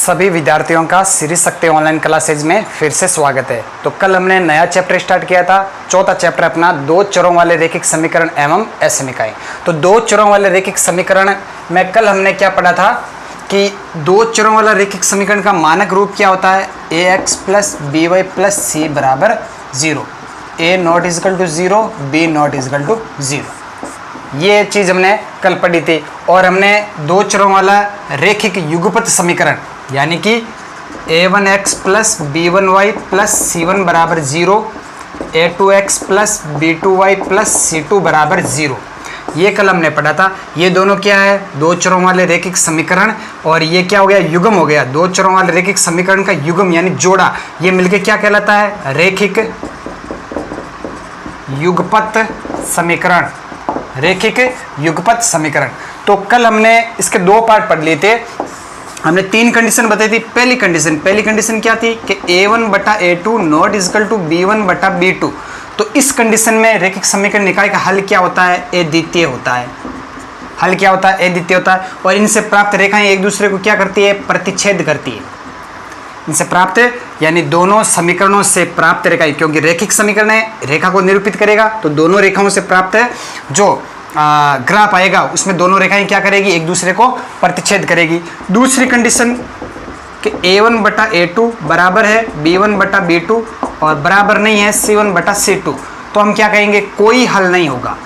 सभी विद्यार्थियों का श्री शक्ति ऑनलाइन क्लासेज में फिर से स्वागत है। तो कल हमने नया चैप्टर स्टार्ट किया था, चौथा चैप्टर अपना दो चरों वाले रैखिक समीकरण एवं असमीकाएं। तो दो चरों वाले रैखिक समीकरण में कल हमने क्या पढ़ा था कि दो चरों वाला रैखिक समीकरण का मानक रूप क्या होता है, ax plus B Y plus C बराबर 0, a not equal to 0, b not equal to 0। ये चीज़ हमने कल पढ़ी थी। और हमने दो चरों वाला रैखिक युगपत समीकरण यानी कि a1x plus b1y plus c1 बराबर 0, a2x plus b2y plus c2 बराबर 0, ये कल हमने पढ़ा था। ये दोनों क्या है, दो चरों वाले रैखिक समीकरण। और ये क्या हो गया, युग्म हो गया। दो चरों वाले रैखिक समीकरण का युग्म यानी जोड़ा, ये मिलके क्या कहलाता है, रैखिक युगपत समीकरण। रैखिक युगपत समीकरण। तो कल हमने इसके दो पार्ट पढ़ लिए थे। हमने तीन कंडीशन बताई थी। पहली कंडीशन क्या थी कि a1 बटा a2 not equal to b1 बटा b2। तो इस कंडीशन में रैखिक समीकरण निकाय का हल क्या होता है, अद्वितीय होता है। हल क्या होता है, अद्वितीय होता है। और इनसे प्राप्त रेखाएं एक दूसरे को क्या करती है, प्रतिच्छेद करती है। इनसे प्राप्त यानी दोनों समीकरणों से प्राप्त रेखाएं, क्योंकि रैखिक समीकरण है, रेखा को निरूपित करेगा, तो दोनों रेखाओं से प्राप्त जो ग्राफ आएगा उसमें दोनों रेखाएं क्या करेगी, एक दूसरे को प्रतिच्छेद करेगी। दूसरी कंडीशन कि a1 बटा a2 बराबर है b1 बटा b2 और बराबर नहीं है c1 बटा c2, तो हम क्या कहेंगे, कोई हल नहीं होगा।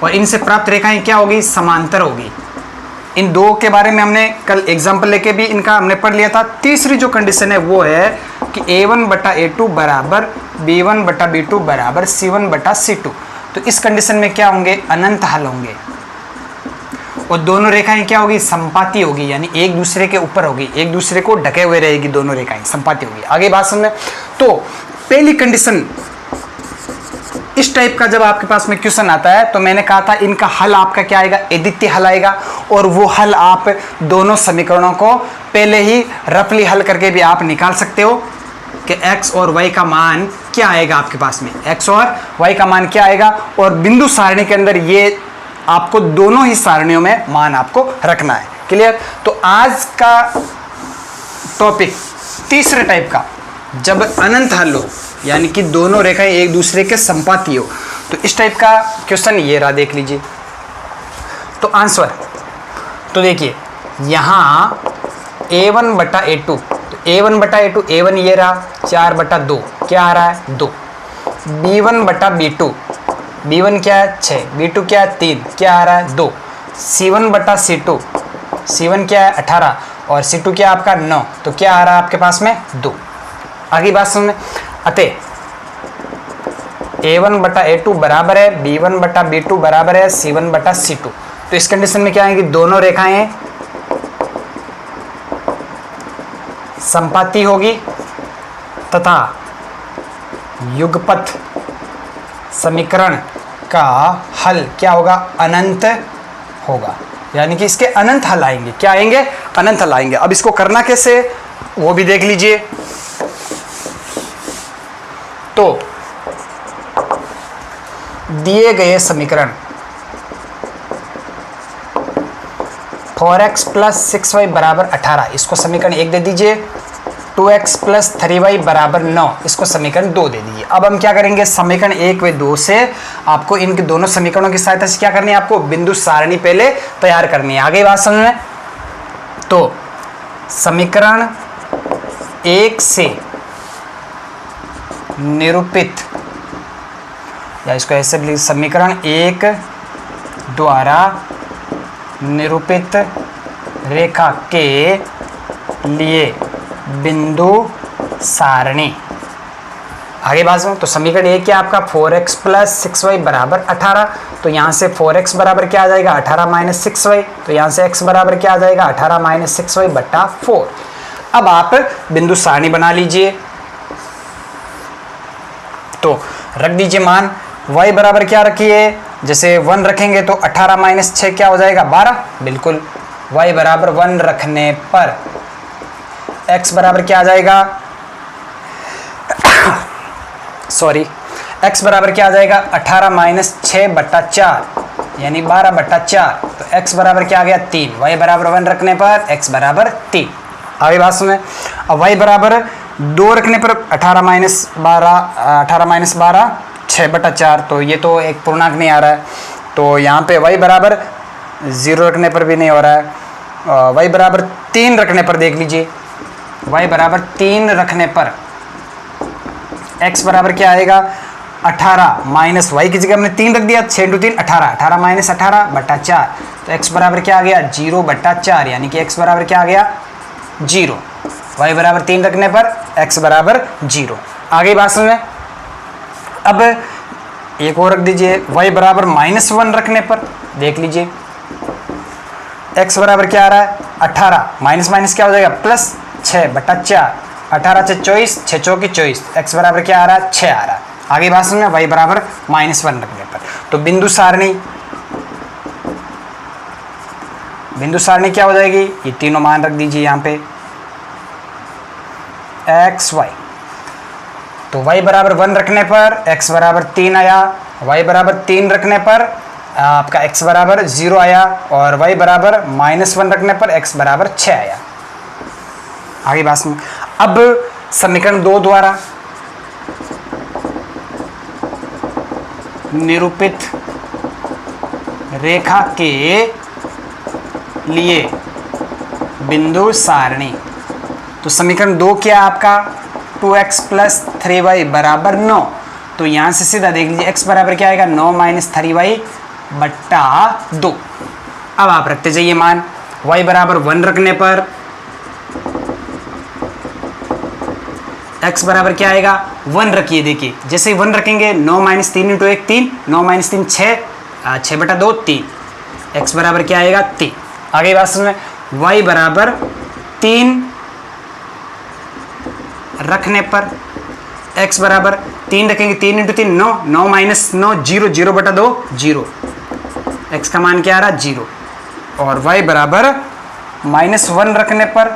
और इनसे प्राप्त रेखाएं क्या होगी, समांतर होगी। इन दो के बारे में हमने कल एग्जाम्पल लेके भी इनका हमने पढ़ लिया था। तीसरी जो कंडीशन है वो है कि a1 बटा a2 बराबर b1 बटा b2 बराबर c1 बटा c2। तो इस कंडीशन में क्या होंगे, अनंत हल होंगे। और दोनों रेखाएं क्या होगी, संपाती होगी, यानी एक दूसरे के ऊपर होगी, एक दूसरे को ढके हुए रहेगी, दोनों रेखाएं संपाती होगी। आगे बात समझ में। तो पहली कंडीशन, इस टाइप का जब आपके पास में क्वेश्चन आता है तो मैंने कहा था इनका हल आपका क्या आएगा, अद्वितीय हल आएगा। और वो हल आप दोनों समीकरणों को पहले ही रफली हल करके भी आप निकाल सकते हो कि x और y का मान क्या आएगा आपके पास में, x और y का मान क्या आएगा। और बिंदु सारणी के अंदर ये आपको दोनों ही सारणियों में मान आपको रखना है। क्लियर। तो आज का टॉपिक तीसरे टाइप का, जब अनंत हल हो यानी कि दोनों रेखाएं एक दूसरे के संपाती हो, तो इस टाइप का क्वेश्चन ये रहा, देख लीजिए। तो आंसर तो देखिए यहाँ a1 बटा a2, तो a1 बटा a2, a1 ये रहा 4 बटा 2, क्या आ रहा है 2। b1 बटा b2, b1 क्या है 6, b2 क्या है 3, क्या आ रहा है 2। c1 बटा c2, c1 क्या है 18 और c2 क्या है आपका 9, तो क्या आ रहा है आपके पास में 2। आगे बात समझ में। अतः a1 बटा a2 बराबर है b1 बटा b2 बराबर है c1 बटा c2। तो इस कंडीशन में क्या आएगी, दोनों रेखाएं संपाती होगी तथा युगपत समीकरण का हल क्या होगा, अनंत होगा। यानी कि इसके अनंत हल आएंगे। क्या आएंगे, अनंत हल आएंगे। अब इसको करना कैसे वो भी देख लीजिए। तो दिए गए समीकरण 4x प्लस 6y बराबर 18, इसको समीकरण 1 दे दीजिए। 2x प्लस 3y बराबर 9, इसको समीकरण 2 दे दीजिए। अब हम क्या करेंगे, समीकरण 1 व 2 से आपको इनके दोनों समीकरणों की सहायता से क्या करनी है, आपको बिंदु सारणी पहले तैयार करनी है। आगे बात समझ में। तो समीकरण 1 से निरूपित, या इसको ऐसे भी, समीकरण 1 द्वारा निरूपित रेखा के लिए बिंदु सारणी। आगे बात में। तो समीकरण 1 क्या आपका 4x प्लस 6y बराबर 18, तो यहाँ से 4x बराबर क्या आ जाएगा 18 माइनस 6y, तो यहाँ से x बराबर क्या आ जाएगा 18 माइनस 6y बटा 4। अब आप बिंदु सारणी बना लीजिए। तो रख दीजिए मान, y बराबर क्या रखिए, जैसे 1 रखेंगे तो 18 माइनस 6 क्या हो जाएगा 12, बिल्कुल। y बराबर 1 रखने पर x बराबर क्या आ जाएगा सॉरी x बराबर क्या आ जाएगा 18 माइनस 6 बटा 4, यानी 12/4। तो x बराबर क्या आ गया 3, y बराबर 1 रखने पर x बराबर 3। आगे बात सुने। अब y बराबर 2 रखने पर 18 माइनस 12 6/4। तो ये तो एक पूर्णांक नहीं आ रहा है, तो यहाँ पे y बराबर 0 रखने पर भी नहीं हो रहा है। y बराबर 3 रखने पर देख लीजिए, y बराबर 3 रखने पर x बराबर क्या आएगा 18 माइनस वाई की जगह हमने 3 रख दिया, 6 × 3 18, 18 माइनस 18/4। तो x बराबर क्या आ गया 0/4, यानी कि x बराबर क्या आ गया 0। y बराबर 3 रखने पर x बराबर 0। आगे बात सुन लें। अब एक और रख दीजिए, y बराबर -1 रखने पर देख लीजिए x बराबर क्या आ रहा है 18, माइनस माइनस क्या हो जाएगा प्लस 6/4, 18 से 24, 6 चौकी 24, x बराबर क्या आ रहा है 6 आ रहा है। आगे बात सुनिए, y बराबर -1 रखने पर तो बिंदु सारणी क्या हो जाएगी, ये तीनों मान रख दीजिए यहाँ पे x y। तो y बराबर 1 रखने पर x बराबर 3 आया, y बराबर 3 रखने पर आपका x बराबर 0 आया, और y बराबर -1 रखने पर x बराबर 6 आया। आगे बात सुनिए। अब समीकरण 2 द्वारा निरूपित रेखा के लिए बिंदु सारणी। तो समीकरण 2 क्या है आपका 2x + 3y बराबर 9। तो यहां से सीधा देख लीजिए x बराबर क्या आएगा 9 - 3y/2। अब आप रखते जाइए मान, y बराबर 1 रखने पर x बराबर क्या आएगा 1 रखिए। देखिए जैसे ही 1 रखेंगे 9 - 3 × 1 3, 9 - 3 6, 6/2 3, x बराबर क्या आएगा 3। आगे बात सुनिए, y बराबर 3 रखने पर x बराबर 3 रखेंगे, 3 × 3 9, 9 - 9 0, 0/2 0, x का मान क्या आ रहा 0। और y बराबर -1 रखने पर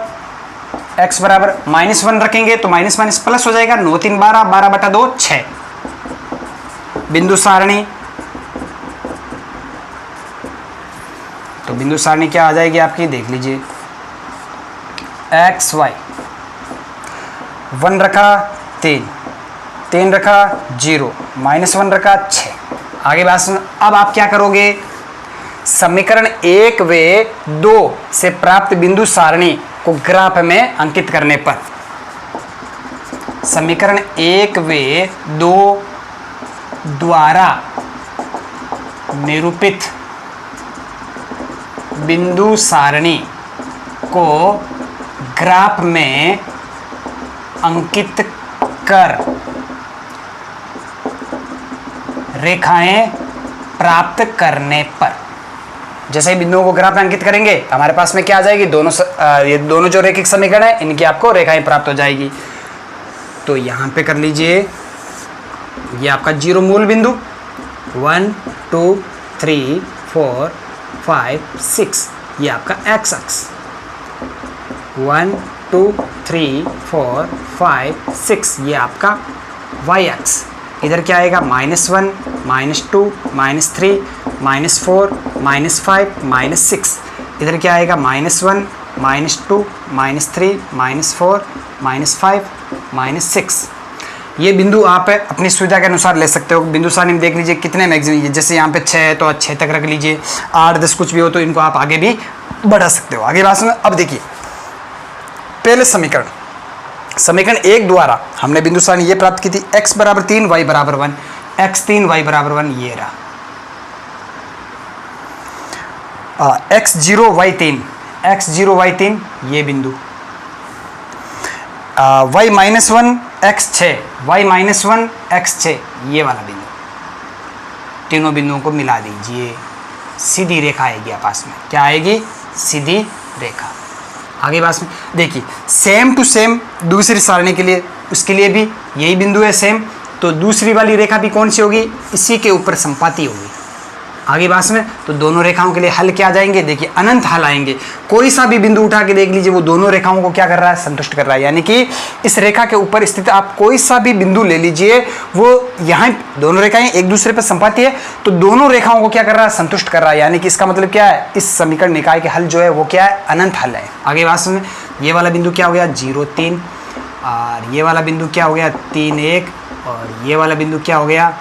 x बराबर -1 रखेंगे तो माइनस माइनस प्लस हो जाएगा, 9 3 12, 12/2 6। बिंदु सारणी, तो बिंदु सारणी क्या आ जाएगी आपकी देख लीजिए x y 1 रखा 3, 3 रखा 0, -1 रखा 6। आगे बात सुन। अब आप क्या करोगे, समीकरण 1 व 2 से प्राप्त बिंदु सारणी को ग्राफ में अंकित करने पर, समीकरण 1 व 2 द्वारा निरूपित बिंदु सारणी को ग्राफ में अंकित कर रेखाएं प्राप्त करने पर, जैसे ही बिंदुओं को ग्राफ में अंकित करेंगे हमारे पास में क्या आ जाएगी, ये दोनों जो रैखिक समीकरण है इनकी आपको रेखाएं प्राप्त हो जाएगी। तो यहाँ पे कर लीजिए, ये आपका 0 मूल बिंदु 1 2 3 4 5 6, ये आपका x अक्ष 1 2 3 4 5 6, ये आपका y अक्ष। इधर क्या आएगा -1 -2 -3 -4 -5 -6, इधर क्या आएगा -1 -2 -3 -4 -5 -6। ये बिंदु आप अपनी सुविधा के अनुसार ले सकते हो। बिंदु सारणी में देख लीजिए कितने मैक्सिमम, जैसे यहाँ पे 6 है तो 6 तक रख लीजिए, 8 10 कुछ भी हो तो इनको आप आगे भी बढ़ा सकते हो। आगे बात सुनो। अब देखिए पहले समीकरण 1 द्वारा हमने बिंदु सारणी ये प्राप्त की थी, x बराबर 3 y बराबर 1, x 3 y बराबर 1, ये रहा x 0 y 3, x 0 y 3, ये बिंदु y -1 x 6, y -1 x 6, ये वाला बिंदु। तीनों बिंदुओं को मिला दीजिए, सीधी रेखा आएगी आपस में। क्या आएगी, सीधी रेखा। आगे बात में देखिए सेम टू सेम दूसरी सारणी के लिए, उसके लिए भी यही बिंदु है सेम, तो दूसरी वाली रेखा भी कौन सी होगी, इसी के ऊपर संपाती होगी। आगे बात में, तो दोनों रेखाओं के लिए हल क्या आ जाएंगे, देखिए अनंत हल आएंगे। कोई सा भी बिंदु उठा के देख लीजिए, वो दोनों रेखाओं को क्या कर रहा है, संतुष्ट कर रहा है। यानी कि इस रेखा के ऊपर स्थित आप कोई सा भी बिंदु ले लीजिए, वो यहाँ दोनों रेखाएं एक दूसरे पर संपाती है, तो दोनों रेखाओं को क्या कर रहा है, संतुष्ट कर रहा है। यानी कि इसका मतलब क्या है, इस समीकरण निकाय के हल जो है वो क्या है, अनंत हल है। आगे बात में, ये वाला बिंदु क्या हो गया 0 3, और ये वाला बिंदु क्या हो गया 3 1, और ये वाला बिंदु क्या हो गया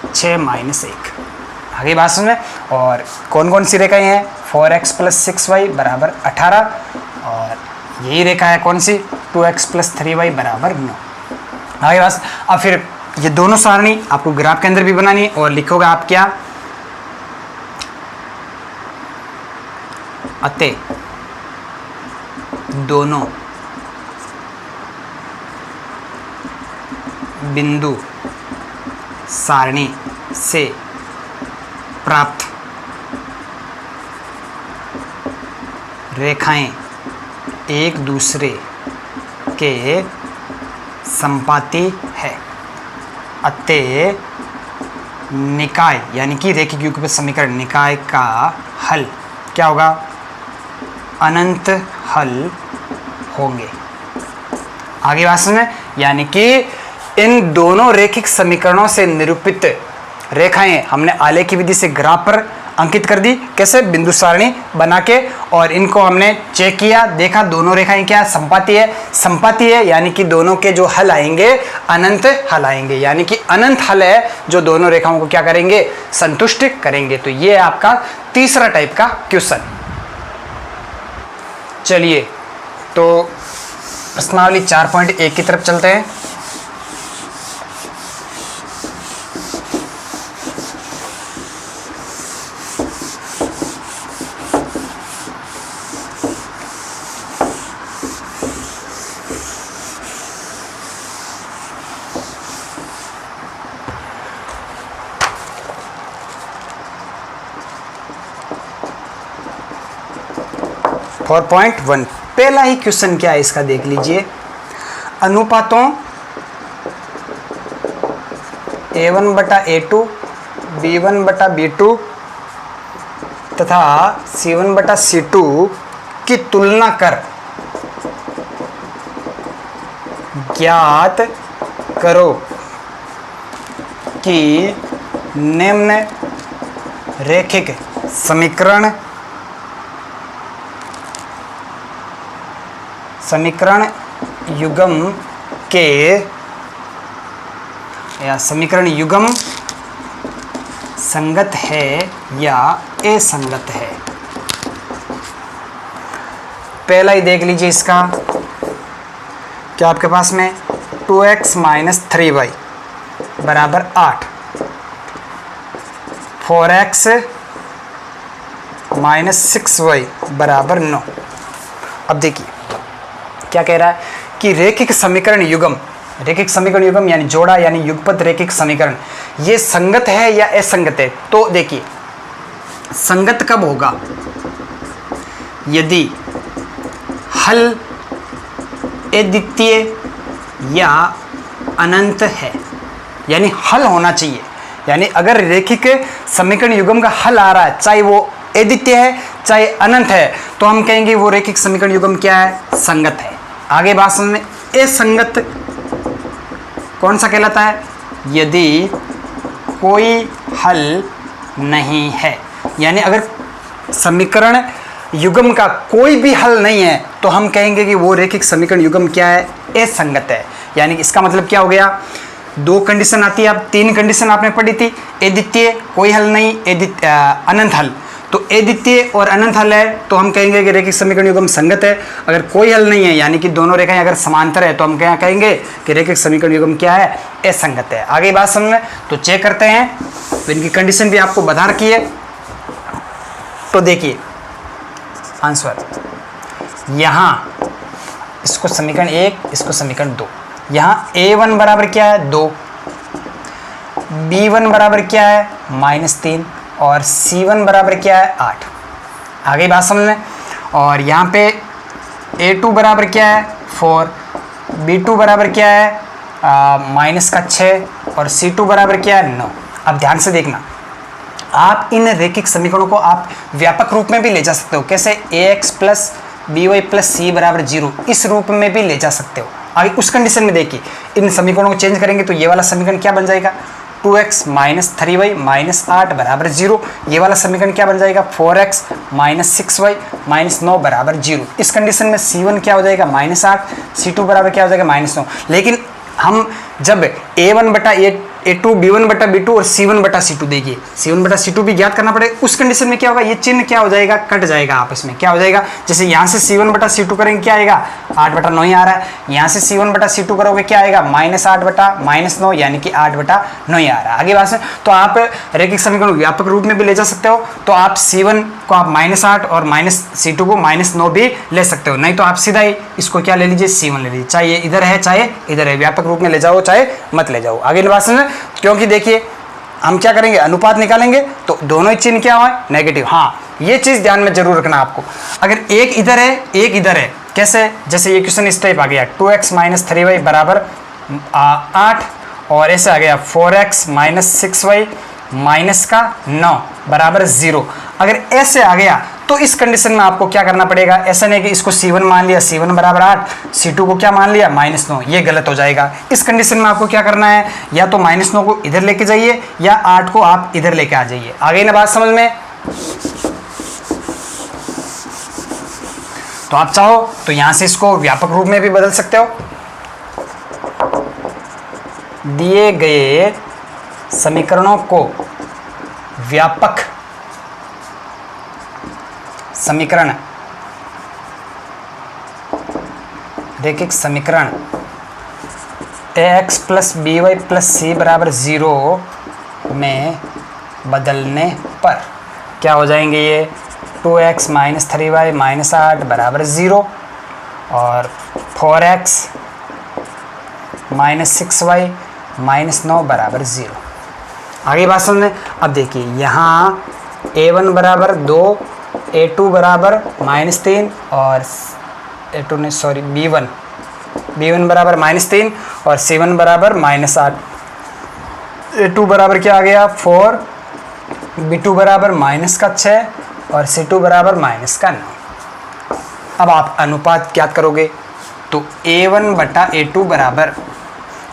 6 -1। आगे बात सुन में, और कौन कौन सी रेखाएं हैं, 4x + 6y = 18, और यही रेखा है कौन सी 2x + 3y = 9। आगे बात, अब फिर ये दोनों सारणी आपको ग्राफ के अंदर भी बनानी है, और लिखोगे आप क्या, अतः दोनों बिंदु सारणी से प्राप्त रेखाएं एक दूसरे के संपाती है, अतः निकाय यानी कि रेखिक युगपत समीकरण निकाय का हल क्या होगा, अनंत हल होंगे। आगे बात समझ में, यानी कि इन दोनों रेखिक समीकरणों से निरूपित रेखाएं हमने आलेख की विधि से ग्राफ पर अंकित कर दी, कैसे, बिंदु सारणी बना के, और इनको हमने चेक किया, देखा दोनों रेखाएं क्या संपाती है, संपाती है, यानी कि दोनों के जो हल आएंगे अनंत हल आएंगे, यानी कि अनंत हल है जो दोनों रेखाओं को क्या करेंगे, संतुष्ट करेंगे। तो ये है आपका तीसरा टाइप का क्वेश्चन। चलिए तो प्रश्नावली 4.1 की तरफ चलते हैं। फोर 4.1 पहला ही क्वेश्चन क्या है इसका देख लीजिए, अनुपातों A1/A2, B1/B2 तथा C1/C2 की तुलना कर ज्ञात करो कि निम्न रेखिक समीकरण युग्म के या समीकरण युग्म संगत है या असंगत है। पहला ही देख लीजिए इसका, क्या आपके पास में 2x - 3y = 8, 4x - 6y = 9। अब देखिए क्या कह रहा है कि रेखिक समीकरण युग्म यानी जोड़ा यानी युगपत रेखिक समीकरण ये संगत है या असंगत है। तो देखिए संगत कब होगा, यदि हल अद्वितीय या अनंत है, यानी हल होना चाहिए। यानी अगर रेखिक समीकरण युग्म का हल आ रहा है, चाहे वो अद्वितीय है चाहे अनंत है, तो हम कहेंगे वो रेखिक समीकरण युग्म क्या है, संगत है। आगे बात समझ में, असंगत कौन सा कहलाता है, यदि कोई हल नहीं है। यानी अगर समीकरण युग्म का कोई भी हल नहीं है तो हम कहेंगे कि वो रेखिक समीकरण युग्म क्या है, असंगत है। यानी इसका मतलब क्या हो गया, दो कंडीशन आती है, अब तीन कंडीशन आपने पढ़ी थी, अद्वितीय कोई हल नहीं, अनंत हल। तो अद्वितीय और अनंत हल है तो हम कहेंगे कि रेखिक समीकरण युग्म संगत है। अगर कोई हल नहीं है यानी कि दोनों रेखाएं अगर समांतर है तो हम क्या कहेंगे कि रेखिक समीकरण युग्म क्या है, असंगत है। आगे बात समझ में, तो चेक करते हैं, तो इनकी कंडीशन भी आपको बता रखी है। तो देखिए आंसर, यहाँ इसको समीकरण 1, इसको समीकरण 2, यहाँ A1 बराबर क्या है 2, B1 बराबर क्या है -3 और C1 बराबर क्या है 8। आगे बात समझ में, और यहाँ पे A2 बराबर क्या है 4, B2 बराबर क्या है -6 और C2 बराबर क्या है 9। अब ध्यान से देखना, आप इन रैखिक समीकरणों को आप व्यापक रूप में भी ले जा सकते हो। कैसे? ax plus B Y plus C बराबर 0, इस रूप में भी ले जा सकते हो। आगे उस कंडीशन में देखिए, इन समीकरणों को चेंज करेंगे तो ये वाला समीकरण क्या बन जाएगा? 2x माइनस 3y माइनस 8 बराबर 0। ये वाला समीकरण क्या बन जाएगा? 4x माइनस 6y माइनस 9 बराबर 0। इस कंडीशन में c1 क्या हो जाएगा? माइनस 8, c2 बराबर क्या हो जाएगा? माइनस 9। लेकिन हम जब a1 बटा a2, b1 बटा b2 और c1 बटा c2, देखिए c1 बटा c2 भी ज्ञात करना पड़ेगा। उस कंडीशन में क्या होगा? ये चिन्ह क्या हो जाएगा? कट जाएगा आपस में। क्या हो जाएगा? जैसे यहाँ से c1 बटा c2 करेंगे क्या आएगा? 8 बटा 9 ही आ रहा है। यहाँ से c1 बटा c2 करोगे क्या आएगा? माइनस 8 बटा माइनस 9, यानी कि 8 बटा 9 ही आ रहा है। आगे बात से तो आप रैखिक समीकरण व्यापक रूप में भी ले जा सकते हो। तो आप c1 को आप माइनस 8 और माइनस c2 को माइनस 9 भी ले सकते हो। नहीं तो आप सीधा ही इसको क्या ले लीजिए? c1 ले लीजिए, चाहे इधर है चाहे इधर है। व्यापक रूप में ले जाओ चाहे मत ले जाओ। आगे बात समझ, क्योंकि देखिए हम क्या करेंगे? अनुपात निकालेंगे तो दोनों ही चिन्ह क्या है? नेगेटिव। हाँ, ये चीज ध्यान में जरूर रखना आपको। अगर एक इधर है एक इधर है, कैसे? जैसे ये क्वेश्चन इस टाइप आ गया 2x माइनस 3y बराबर 8, और ऐसे आ गया 4x माइनस 6y माइनस का 9 बराबर 0। अगर ऐसे आ गया तो इस कंडीशन में आपको क्या करना पड़ेगा? ऐसा नहीं कि इसको c1 मान लिया, c1 बराबर 8, c2 को क्या मान लिया? माइनस 9, ये गलत हो जाएगा। इस कंडीशन में आपको क्या करना है? या तो माइनस 9 को इधर लेके जाइए या 8 को आप इधर लेके आ जाइए। आ गई ना बात समझ में? तो आप चाहो तो यहां से इसको व्यापक रूप में भी बदल सकते हो। दिए गए समीकरणों को व्यापक समीकरण, रैखिक समीकरण ax plus B Y plus C बराबर 0 में बदलने पर क्या हो जाएंगे? ये 2x माइनस 3y माइनस 8 बराबर 0 और 4x माइनस 6y माइनस 9 बराबर 0। आगे बात समझ में। अब देखिए यहाँ a1 बराबर 2, a2 बराबर माइनस 3 और a2 ने सॉरी b1 बराबर माइनस 3 और c1 बराबर माइनस 8। a2 बराबर क्या आ गया? 4, b2 बराबर माइनस का 6 और c2 बराबर माइनस का 9। अब आप अनुपात ज्ञात करोगे तो a1 बटा a2 बराबर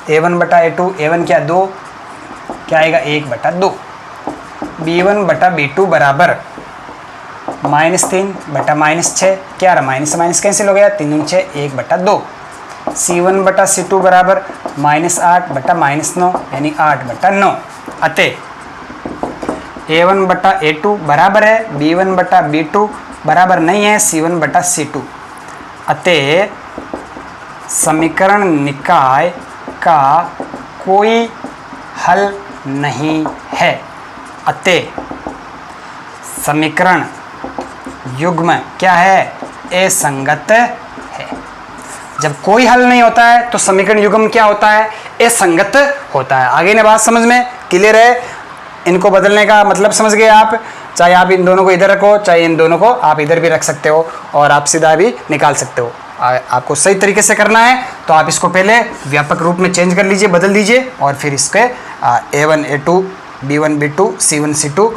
a1 बटा a2, a1 क्या 2, क्या आएगा? 1 बटा 2। b1 बटा b2 बराबर माइनस 3 बटा माइनस 6, क्या रहा? माइनस माइनस कैंसिल हो गया, 3 दूनी 6, 1 बटा 2। c1 बटा c2 बराबर माइनस 8 बटा माइनस 9, यानी 8 बटा 9। अतः a1 बटा a2 बराबर है b1 बटा b2 बराबर नहीं है c1 बटा c2। अतः समीकरण निकाय का कोई हल नहीं है। अतः समीकरण युग्म क्या है? असंगत है। जब कोई हल नहीं होता है तो समीकरण युग्म क्या होता है? असंगत होता है। आगे ने बात समझ में क्लियर है? इनको बदलने का मतलब समझ गए आप? चाहे आप इन दोनों को इधर रखो, चाहे इन दोनों को आप इधर भी रख सकते हो और आप सीधा भी निकाल सकते हो। आपको सही तरीके से करना है तो आप इसको पहले व्यापक रूप में चेंज कर लीजिए, बदल दीजिए, और फिर इसके a1 a2 b1 b2 c1 c2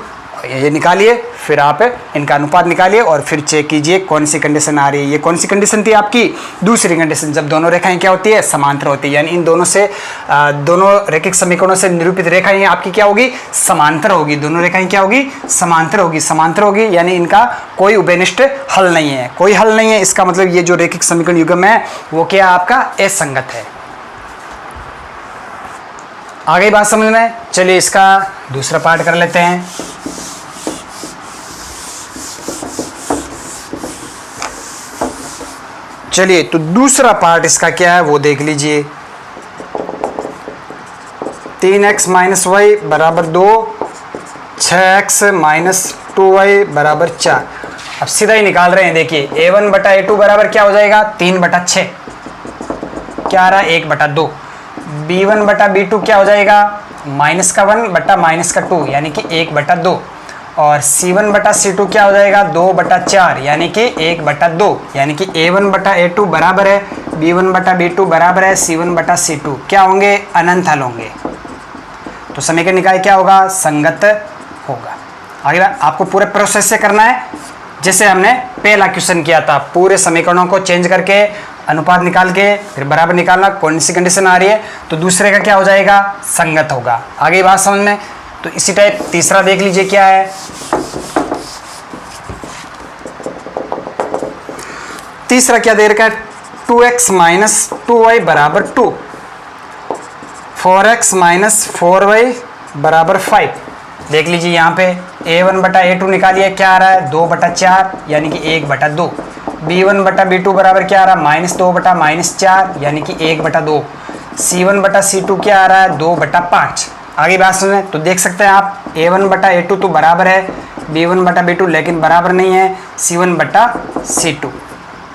ये निकालिए। फिर आप इनका अनुपात निकालिए और फिर चेक कीजिए कौन सी कंडीशन आ रही है। ये कौन सी कंडीशन थी आपकी? दूसरी कंडीशन, जब दोनों रेखाएं क्या होती है? समांतर होती है। यानी इन दोनों से दोनों रैखिक समीकरणों से निरूपित रेखाएं आपकी क्या होगी? समांतर होगी। दोनों रेखाएं क्या होगी? समांतर होगी। समांतर होगी यानी इनका कोई उभयनिष्ठ हल नहीं है। कोई हल नहीं है, इसका मतलब ये जो रैखिक समीकरण युग्म है वो क्या आपका? असंगत है। आगे बात समझ में? चलिए इसका दूसरा पार्ट कर लेते हैं। चलिए तो दूसरा पार्ट इसका क्या है वो देख लीजिए। 3x माइनस वाई बराबर 2, 6x माइनस 2y बराबर 4। अब सीधा ही निकाल रहे हैं। देखिए a1 बटा a2 बराबर क्या हो जाएगा? 3 बटा 6, क्या आ रहा है? 1 बटा 2। b1 बटा b2 क्या हो जाएगा? माइनस का 1 बटा माइनस का 2, यानी कि 1 बटा 2। और c1 बटा c2 क्या हो जाएगा? 2 बटा 4, यानी कि 1 बटा 2। यानी कि a1 बटा a2 बराबर है b1 बटा b2 बराबर है c1 बटा c2। क्या होंगे? अनंत हल होंगे। तो समीकरण निकाय क्या होगा? संगत होगा। आगे आपको पूरे प्रोसेस से करना है, जैसे हमने पहला क्वेश्चन किया था, पूरे समीकरणों को चेंज करके अनुपात निकाल के फिर बराबर निकालना, कौन सी कंडीशन आ रही है तो दूसरे का क्या हो जाएगा, संगत होगा। आगे बात समझ में। तो इसी टाइप तीसरा देख लीजिए क्या है। तीसरा क्या दे रखा है, 2x माइनस 2y बराबर 2, 4x माइनस 4y बराबर 5। देख लीजिए यहाँ पे a1 बटा a2 निकालिए, क्या आ रहा है 2 बटा 4 यानी कि 1 बटा 2। b1 बटा b2 बराबर क्या आ रहा है माइनस 2 बटा माइनस 4 यानी कि 1 बटा 2। c1 बटा c2 क्या आ रहा है 2 बटा 5। आगे बात सुनें तो देख सकते हैं आप a1 बटा a2 तो बराबर है b1 बटा b2, लेकिन बराबर नहीं है c1 बटा c2।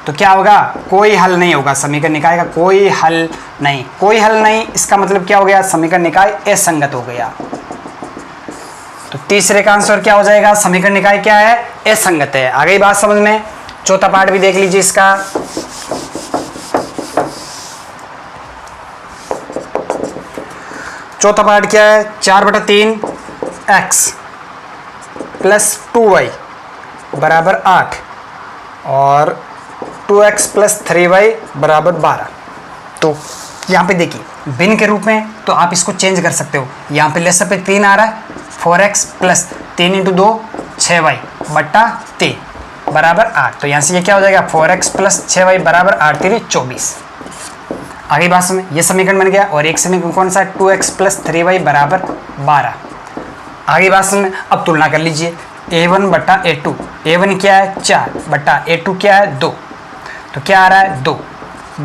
तो क्या होगा, कोई हल नहीं होगा समीकरण निकाय का, कोई हल नहीं। कोई हल नहीं इसका मतलब क्या हो गया, समीकरण निकाय असंगत हो गया। तो तीसरे का आंसर क्या हो जाएगा, समीकरण निकाय क्या है, असंगत है। आगे बात समझ में। चौथा पार्ट भी देख लीजिए इसका। चौथा पार्ट क्या है, 4 बटा 3 x प्लस 2y बराबर 8 और 2x प्लस 3y बराबर 12। तो यहाँ पे देखिए भिन्न के रूप में तो आप इसको चेंज कर सकते हो। यहाँ पे लेस पे 3 आ रहा है, 4x प्लस 3 इंटू 2 6y बट्टा 3 बराबर 8। तो यहाँ से ये क्या हो जाएगा, 4x प्लस 6y बराबर 8 3 24। आगे बात सुनिए, ये समीकरण बन गया। और एक समीकरण कौन सा है, 2x प्लस 3y बराबर 12। आगे बात सुनिए, अब तुलना कर लीजिए a1 बटा a2। a1 क्या है 4 बटा a2 क्या है 2, तो क्या आ रहा है 2।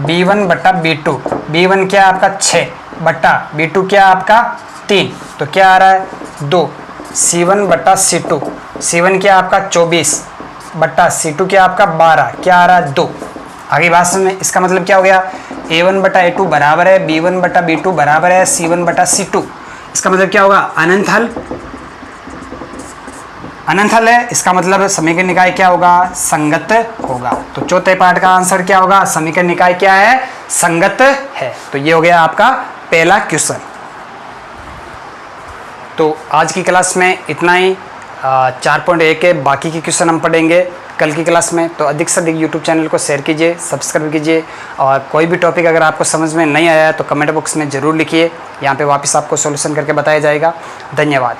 b1 बटा b2, b1 क्या है आपका 6 बटा b2 क्या है आपका 3, तो क्या आ रहा है 2। c1 बटा c2, c1 क्या आपका 24 बटा c2 क्या आपका 12, क्या आ रहा है 2। आगे बात सुनिए, इसका मतलब क्या हो गया, a1 बटा a2 बराबर है b1 बटा b2 बराबर है c1 बटा c2। इसका मतलब क्या होगा, अनंत हल। अनंत हल है, इसका मतलब समीकरण निकाय क्या होगा, संगत होगा। तो चौथे पार्ट का आंसर क्या होगा, समीकरण निकाय क्या है, संगत है। तो ये हो गया आपका पहला क्वेश्चन। तो आज की क्लास में इतना ही। 4.1 के बाकी के क्वेश्चन हम पढ़ेंगे कल की क्लास में। तो अधिक से अधिक यूट्यूब चैनल को शेयर कीजिए, सब्सक्राइब कीजिए, और कोई भी टॉपिक अगर आपको समझ में नहीं आया है तो कमेंट बॉक्स में ज़रूर लिखिए, यहाँ पे वापस आपको सॉल्यूशन करके बताया जाएगा। धन्यवाद।